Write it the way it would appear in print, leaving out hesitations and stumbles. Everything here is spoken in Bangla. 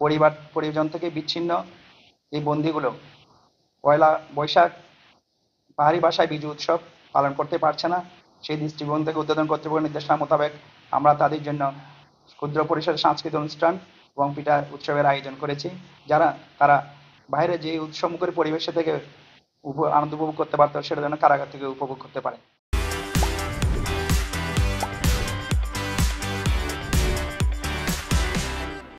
পরিবার পরিজন থেকে বিচ্ছিন্ন এই বন্দিগুলো পয়লা বৈশাখ পাহাড়ি ভাষায় বিজু উৎসব পালন করতে পারছে না। সেই দৃষ্টিকোণ থেকে ঊর্ধ্বতন কর্তৃপক্ষের নির্দেশনা মোতাবেক আমরা তাদের জন্য ক্ষুদ্র পরিসরে সাংস্কৃতিক অনুষ্ঠান এবং পিঠা উৎসবের আয়োজন করেছি, তারা বাইরে যে উৎসবমুখর পরিবেশে থেকে আনন্দ উপভোগ করতে পারতো সেটা যেন কারাগার থেকে উপভোগ করতে পারে।